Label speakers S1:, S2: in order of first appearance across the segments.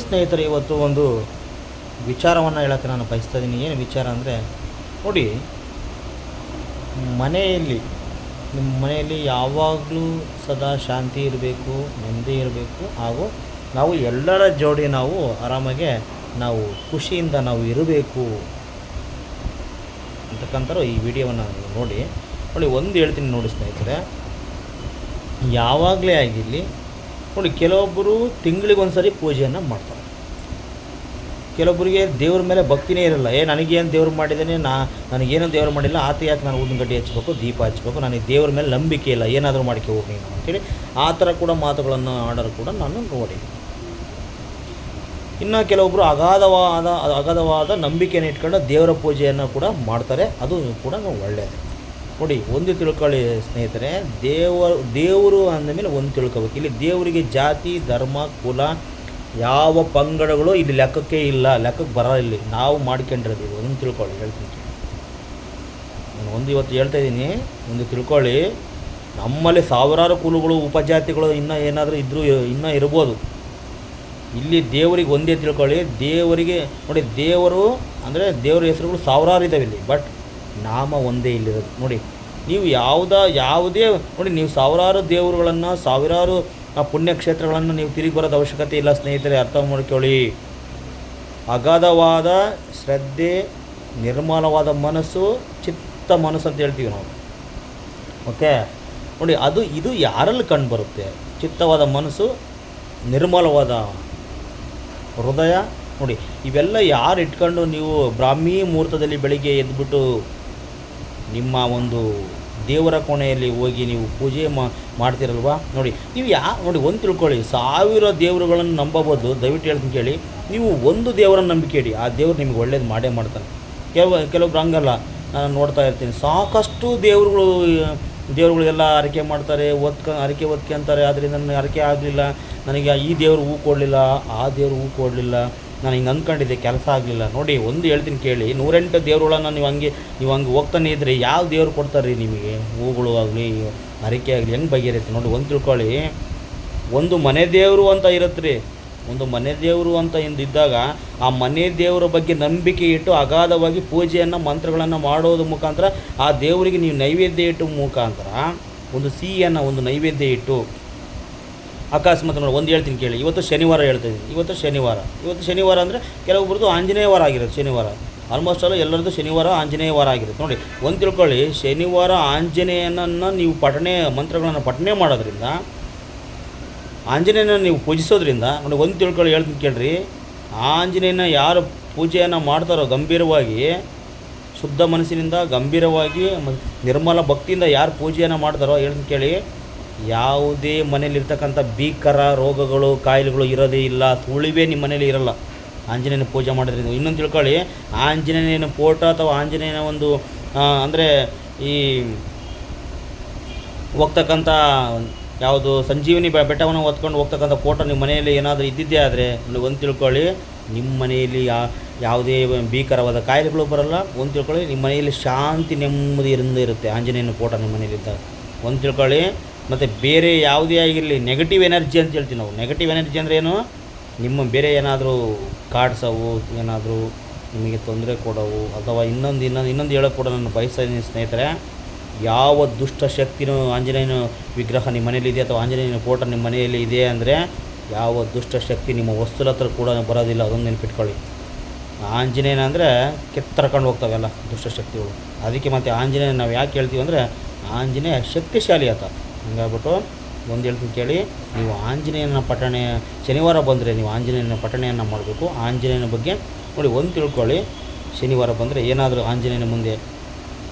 S1: ಸ್ನೇಹಿತರೆ, ಇವತ್ತು ಒಂದು ವಿಚಾರವನ್ನು ಹೇಳೋಕ್ಕೆ ನಾನು ಬಯಸ್ತಾ ಇದ್ದೀನಿ. ಏನು ವಿಚಾರ ಅಂದರೆ, ನೋಡಿ, ಮನೆಯಲ್ಲಿ ನಿಮ್ಮ ಮನೆಯಲ್ಲಿ ಯಾವಾಗಲೂ ಸದಾ ಶಾಂತಿ ಇರಬೇಕು, ನೆಮ್ಮದಿ ಇರಬೇಕು, ಹಾಗೂ ನಾವು ಎಲ್ಲರ ಜೋಡಿ ನಾವು ಆರಾಮಾಗೆ ನಾವು ಖುಷಿಯಿಂದ ನಾವು ಇರಬೇಕು ಅಂತಕ್ಕಂಥವ್ರು ಈ ವಿಡಿಯೋವನ್ನು ನೋಡಿ. ಒಂದು ಹೇಳ್ತೀನಿ ನೋಡಿ ಸ್ನೇಹಿತರೆ, ಯಾವಾಗಲೇ ಆಗಿರಲಿ ನೋಡಿ, ಕೆಲವೊಬ್ಬರು ತಿಂಗಳಿಗೊಂದು ಸರಿ ಪೂಜೆಯನ್ನು ಮಾಡ್ತಾರೆ. ಕೆಲವೊಬ್ಬರಿಗೆ ದೇವ್ರ ಮೇಲೆ ಭಕ್ತಿನೇ ಇರಲ್ಲ. ನನಗೇನು ದೇವ್ರು ಮಾಡಿದ್ದೇನೆ, ನನಗೇನು ದೇವ್ರು ಮಾಡಿಲ್ಲ, ಆತ ಯಾಕೆ ನಾನು ಊದಿನ ಗಡ್ಡಿ ಹಚ್ಬೇಕು, ದೀಪ ಹಚ್ಬೇಕು, ನನಗೆ ದೇವ್ರ ಮೇಲೆ ನಂಬಿಕೆ ಇಲ್ಲ, ಏನಾದರೂ ಮಾಡ್ಕೆ ಹೋಗಿ ನೀನು ಅಂತೇಳಿ ಆ ಥರ ಕೂಡ ಮಾತುಗಳನ್ನು ಆಡೋರು ಕೂಡ ನಾನು ನೋಡಿ. ಇನ್ನು ಕೆಲವೊಬ್ಬರು ಅಗಾಧವಾದ ನಂಬಿಕೆಯನ್ನು ಇಟ್ಕೊಂಡು ದೇವರ ಪೂಜೆಯನ್ನು ಕೂಡ ಮಾಡ್ತಾರೆ. ಅದು ಕೂಡ ಒಳ್ಳೆಯದು. ನೋಡಿ, ಒಂದು ತಿಳ್ಕೊಳ್ಳಿ ಸ್ನೇಹಿತರೆ, ದೇವರು ಅಂದಮೇಲೆ ಒಂದು ತಿಳ್ಕೊಬೇಕು. ಇಲ್ಲಿ ದೇವರಿಗೆ ಜಾತಿ, ಧರ್ಮ, ಕುಲ, ಯಾವ ಪಂಗಡಗಳು ಇಲ್ಲಿ ಲೆಕ್ಕಕ್ಕೆ ಇಲ್ಲ, ಲೆಕ್ಕಕ್ಕೆ ಬರೋ. ಇಲ್ಲಿ ನಾವು ಮಾಡ್ಕೊಂಡಿರೋದು ಇದು ಒಂದು ತಿಳ್ಕೊಳ್ಳಿ. ಹೇಳ್ತೀನಿ, ನಾನು ಇವತ್ತು ಹೇಳ್ತಾ ಇದ್ದೀನಿ, ಒಂದು ತಿಳ್ಕೊಳ್ಳಿ. ನಮ್ಮಲ್ಲಿ ಸಾವಿರಾರು ಕುಲಗಳು, ಉಪಜಾತಿಗಳು ಇನ್ನೂ ಏನಾದರೂ ಇನ್ನೂ ಇರ್ಬೋದು. ಇಲ್ಲಿ ದೇವರಿಗೆ ಒಂದೇ ತಿಳ್ಕೊಳ್ಳಿ. ದೇವರಿಗೆ ನೋಡಿ, ದೇವರು ಅಂದರೆ ದೇವರ ಹೆಸರುಗಳು ಸಾವಿರಾರು ಇದ್ದಾವೆ ಇಲ್ಲಿ, ಬಟ್ ನಾಮ ಒಂದೇ ಇಲ್ಲಿರೋದು. ನೋಡಿ, ನೀವು ಯಾವುದೇ ನೋಡಿ, ನೀವು ಸಾವಿರಾರು ದೇವರುಗಳನ್ನು, ಸಾವಿರಾರು ಪುಣ್ಯಕ್ಷೇತ್ರಗಳನ್ನು ನೀವು ತಿರುಗಿ ಬರೋದು ಅವಶ್ಯಕತೆ ಇಲ್ಲ ಸ್ನೇಹಿತರೆ. ಅರ್ಥ ಮಾಡ್ಕೊಳ್ಳಿ. ಅಗಾಧವಾದ ಶ್ರದ್ಧೆ, ನಿರ್ಮಲವಾದ ಮನಸ್ಸು, ಚಿತ್ತ ಮನಸ್ಸು ಅಂತ ಹೇಳ್ತೀವಿ ನಾವು. ಓಕೆ, ನೋಡಿ, ಇದು ಯಾರಲ್ಲಿ ಕಂಡು ಬರುತ್ತೆ? ಚಿತ್ತವಾದ ಮನಸ್ಸು, ನಿರ್ಮಲವಾದ ಹೃದಯ. ನೋಡಿ, ಇವೆಲ್ಲ ಯಾರು ಇಟ್ಕೊಂಡು ನೀವು ಬ್ರಾಹ್ಮಿ ಮುಹೂರ್ತದಲ್ಲಿ ಬೆಳಿಗ್ಗೆ ಎದ್ಬಿಟ್ಟು ನಿಮ್ಮ ಒಂದು ದೇವರ ಕೋಣೆಯಲ್ಲಿ ಹೋಗಿ ನೀವು ಪೂಜೆ ಮಾಡ್ತಿರಲ್ವ? ನೋಡಿ, ನೀವು ನೋಡಿ, ಒಂದು ತಿಳ್ಕೊಳ್ಳಿ, ಸಾವಿರ ದೇವರುಗಳನ್ನು ನಂಬಬಹುದು. ದಯವಿಟ್ಟು ಹೇಳ್ತೀನಿ ಕೇಳಿ, ನೀವು ಒಂದು ದೇವರನ್ನು ನಂಬಿಕೆ ಇಡಿ, ಆ ದೇವರು ನಿಮ್ಗೆ ಒಳ್ಳೇದು ಮಾಡೇ ಮಾಡ್ತಾನೆ. ಕೆಲವೊಬ್ರು ಹಂಗಲ್ಲ. ನಾನು ನೋಡ್ತಾ ಇರ್ತೀನಿ, ಸಾಕಷ್ಟು ದೇವರುಗಳಿಗೆಲ್ಲ ಅರಿಕೆ ಮಾಡ್ತಾರೆ, ಅರಿಕೆ ಅಂತಾರೆ. ಅದರಿಂದ ನನಗೆ ಅರಿಕೆ ಆಗಲಿಲ್ಲ, ನನಗೆ ಈ ದೇವರು ಹೂ ಕೊಡಲಿಲ್ಲ, ಆ ದೇವರು ಹೂ ಕೊಡಲಿಲ್ಲ, ನಾನು ಹಿಂಗೆ ಅಂದ್ಕೊಂಡಿದ್ದೆ, ಕೆಲಸ ಆಗಲಿಲ್ಲ. ನೋಡಿ, ಒಂದು ಹೇಳ್ತೀನಿ ಕೇಳಿ, 108 ದೇವರುಗಳನ್ನು ನೀವು ಹಂಗೆ ಹೋಗ್ತಾನೆ ಇದ್ದರೆ ಯಾವ ದೇವರು ಕೊಡ್ತಾರೆ ರೀ ನಿಮಗೆ? ಹೂಗಳು ಆಗಲಿ, ಅರಿಕೆ ಆಗಲಿ, ಹೆಂಗೆ ಬಗೆಹರಿಯುತ್ತೆ? ನೋಡಿ, ಒಂದು ತಿಳ್ಕೊಳ್ಳಿ, ಒಂದು ಮನೆ ದೇವರು ಅಂತ ಇರುತ್ತೆ ರೀ. ಒಂದು ಮನೆ ದೇವರು ಅಂತ ಇದ್ದಾಗ ಆ ಮನೆ ದೇವರ ಬಗ್ಗೆ ನಂಬಿಕೆ ಇಟ್ಟು ಅಗಾಧವಾಗಿ ಪೂಜೆಯನ್ನು, ಮಂತ್ರಗಳನ್ನು ಮಾಡೋದ್ರ ಮುಖಾಂತರ ಆ ದೇವರಿಗೆ ನೀವು ನೈವೇದ್ಯ ಇಟ್ಟು ಮುಖಾಂತರ ಒಂದು ಸಿಹಿಯನ್ನು, ಒಂದು ನೈವೇದ್ಯ ಇಟ್ಟು ಅಕಸ್ಮಾತ್ ನೋಡಿ, ಒಂದು ಹೇಳ್ತೀನಿ ಕೇಳಿ. ಇವತ್ತು ಶನಿವಾರ ಹೇಳ್ತಾಯಿದ್ದೀನಿ. ಇವತ್ತು ಶನಿವಾರ ಅಂದರೆ ಕೆಲವೊಬ್ರದ್ದು ಆಂಜನೇಯ ವಾರ ಆಗಿರುತ್ತೆ. ಶನಿವಾರ ಆಲ್ಮೋಸ್ಟ್ ಅಲ್ಲ ಎಲ್ಲರದ್ದು ಶನಿವಾರ ಆಂಜನೇಯ ವಾರ ಆಗಿರುತ್ತೆ. ನೋಡಿ, ಒಂದು ತಿಳ್ಕೊಳ್ಳಿ, ಶನಿವಾರ ಆಂಜನೇಯನನ್ನು ನೀವು ಮಂತ್ರಗಳನ್ನು ಪಠನೆ ಮಾಡೋದ್ರಿಂದ, ಆಂಜನೇಯನ ನೀವು ಪೂಜಿಸೋದ್ರಿಂದ, ನೋಡಿ, ಒಂದು ತಿಳ್ಕೊಳ್ಳಿ, ಹೇಳ್ತೀನಿ ಕೇಳ್ರಿ. ಆಂಜನೇಯನ ಯಾರು ಪೂಜೆಯನ್ನು ಮಾಡ್ತಾರೋ ಗಂಭೀರವಾಗಿ, ಶುದ್ಧ ಮನಸ್ಸಿನಿಂದ ಗಂಭೀರವಾಗಿ ನಿರ್ಮಲ ಭಕ್ತಿಯಿಂದ ಯಾರು ಪೂಜೆಯನ್ನು ಮಾಡ್ತಾರೋ, ಹೇಳ್ತೀನಿ ಕೇಳಿ, ಯಾವುದೇ ಮನೇಲಿರ್ತಕ್ಕಂಥ ಭೀಕರ ರೋಗಗಳು, ಕಾಯಿಲೆಗಳು ಇರೋದೇ ಇಲ್ಲ. ಸುಳಿವೇ ನಿಮ್ಮ ಮನೇಲಿ ಇರಲ್ಲ ಆಂಜನೇಯನ ಪೂಜೆ ಮಾಡೋದ್ರಿಂದ. ಇನ್ನೊಂದು ತಿಳ್ಕೊಳ್ಳಿ, ಆಂಜನೇಯನ ಫೋಟೋ ಅಥವಾ ಆಂಜನೇಯನ ಒಂದು ಅಂದರೆ ಈ ಹೋಗ್ತಕ್ಕಂಥ ಯಾವುದು ಸಂಜೀವಿನಿ ಬೆಟ್ಟವನ್ನು ಹೊತ್ಕೊಂಡು ಹೋಗ್ತಕ್ಕಂಥ ಫೋಟೋ ನಿಮ್ಮ ಮನೆಯಲ್ಲಿ ಏನಾದರೂ ಇದ್ದಿದ್ದೇ ಆದರೆ, ಒಂದು ತಿಳ್ಕೊಳ್ಳಿ, ನಿಮ್ಮ ಮನೆಯಲ್ಲಿ ಯಾವುದೇ ಭೀಕರವಾದ ಕಾಯಿಲೆಗಳು ಬರೋಲ್ಲ. ಒಂದು ತಿಳ್ಕೊಳ್ಳಿ, ನಿಮ್ಮ ಮನೆಯಲ್ಲಿ ಶಾಂತಿ ನೆಮ್ಮದಿ ಇರುತ್ತೆ ಆಂಜನೇಯನ ಫೋಟೋ ನಿಮ್ಮ ಮನೆಯಲ್ಲಿದ್ದಾಗ. ಒಂದು ತಿಳ್ಕೊಳ್ಳಿ. ಮತ್ತು ಬೇರೆ ಯಾವುದೇ ಆಗಿರಲಿ, ನೆಗೆಟಿವ್ ಎನರ್ಜಿ ಅಂತ ಹೇಳ್ತೀವಿ ನಾವು. ನೆಗೆಟಿವ್ ಎನರ್ಜಿ ಅಂದರೆ ಏನು? ನಿಮ್ಮ ಬೇರೆ ಏನಾದರೂ ಕಾಡ್ಸವು, ಏನಾದರೂ ನಿಮಗೆ ತೊಂದರೆ ಕೊಡೋವು, ಅಥವಾ ಇನ್ನೊಂದು ಹೇಳೋಕ್ಕೆ ಕೂಡ ನಾನು ಬಯಸ್ತಾ ಇದ್ದೀನಿ ಸ್ನೇಹಿತರೆ. ಯಾವ ದುಷ್ಟ ಶಕ್ತಿನೂ ಆಂಜನೇಯನ ವಿಗ್ರಹ ನಿಮ್ಮ ಮನೆಯಲ್ಲಿದೆ ಅಥವಾ ಆಂಜನೇಯನ ಫೋಟೋ ನಿಮ್ಮ ಮನೆಯಲ್ಲಿ ಇದೆ ಅಂದರೆ, ಯಾವ ದುಷ್ಟ ಶಕ್ತಿ ನಿಮ್ಮ ವಸ್ತುಲ ಹತ್ರ ಕೂಡ ಬರೋದಿಲ್ಲ. ಅದೊಂದು ನೆನಪಿಟ್ಕೊಳ್ಳಿ. ಆಂಜನೇಯನ ಅಂದರೆ ಕೆತ್ತರ್ಕೊಂಡು ಹೋಗ್ತಾವೆಲ್ಲ ದುಷ್ಟಶಕ್ತಿಗಳು. ಅದಕ್ಕೆ ಮತ್ತು ಆಂಜನೇಯ ನಾವು ಯಾಕೆ ಹೇಳ್ತೀವಿ ಅಂದರೆ, ಆಂಜನೇಯ ಶಕ್ತಿಶಾಲಿ ಆತ. ಹಂಗಾಗ್ಬಿಟ್ಟು ಒಂದು ಹೇಳ್ತೀನಿ ಕೇಳಿ, ನೀವು ಆಂಜನೇಯನ ಶನಿವಾರ ಬಂದರೆ ನೀವು ಆಂಜನೇಯನ ಪಠಣೆಯನ್ನು ಮಾಡಬೇಕು. ಆಂಜನೇಯನ ಬಗ್ಗೆ ನೋಡಿ, ಒಂದು ತಿಳ್ಕೊಳ್ಳಿ, ಶನಿವಾರ ಬಂದರೆ ಏನಾದರೂ ಆಂಜನೇಯನ ಮುಂದೆ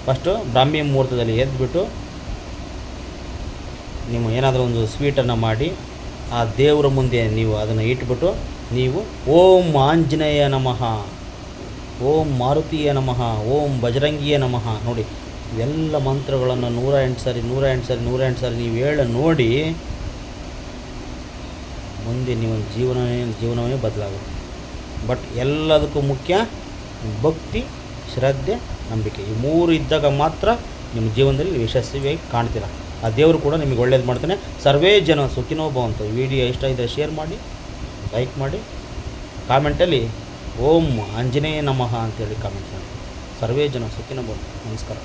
S1: ಫಸ್ಟು ಬ್ರಾಹ್ಮಿ ಮುಹೂರ್ತದಲ್ಲಿ ಎದ್ದುಬಿಟ್ಟು ನೀವು ಏನಾದರೂ ಒಂದು ಸ್ವೀಟನ್ನು ಮಾಡಿ ಆ ದೇವರ ಮುಂದೆ ನೀವು ಅದನ್ನು ಇಟ್ಬಿಟ್ಟು ನೀವು ಓಂ ಆಂಜನೇಯ ನಮಃ, ಓಂ ಮಾರುತಿಯ ನಮಃ, ಓಂ ಬಜರಂಗಿಯ ನಮಃ, ನೋಡಿ ಇವೆಲ್ಲ ಮಂತ್ರಗಳನ್ನು 108 ಸಾರಿ ನೀವು ನೋಡಿ, ಮುಂದೆ ನಿಮ್ಮ ಜೀವನವೇ ಬದಲಾಗುತ್ತೆ. ಬಟ್ ಎಲ್ಲದಕ್ಕೂ ಮುಖ್ಯ ಭಕ್ತಿ, ಶ್ರದ್ಧೆ, ನಂಬಿಕೆ. ಈ 3 ಇದ್ದಾಗ ಮಾತ್ರ ನಿಮ್ಮ ಜೀವನದಲ್ಲಿ ಯಶಸ್ವಿಯಾಗಿ ಕಾಣ್ತೀರ. ಆ ದೇವರು ಕೂಡ ನಿಮಗೆ ಒಳ್ಳೇದು ಮಾಡ್ತಾನೆ. ಸರ್ವೇ ಜನ ಸುಖಿನೋ ಭವಂತು. ಈ ವಿಡಿಯೋ ಇಷ್ಟ ಇದ್ದರೆ ಶೇರ್ ಮಾಡಿ, ಲೈಕ್ ಮಾಡಿ. ಕಾಮೆಂಟಲ್ಲಿ ಓಂ ಆಂಜನೇಯ ನಮಃ ಅಂತೇಳಿ ಕಾಮೆಂಟ್ ಮಾಡಿ. ಸರ್ವೇ ಜನ ಸುಖಿನೋ ಭವಂತು. ನಮಸ್ಕಾರ.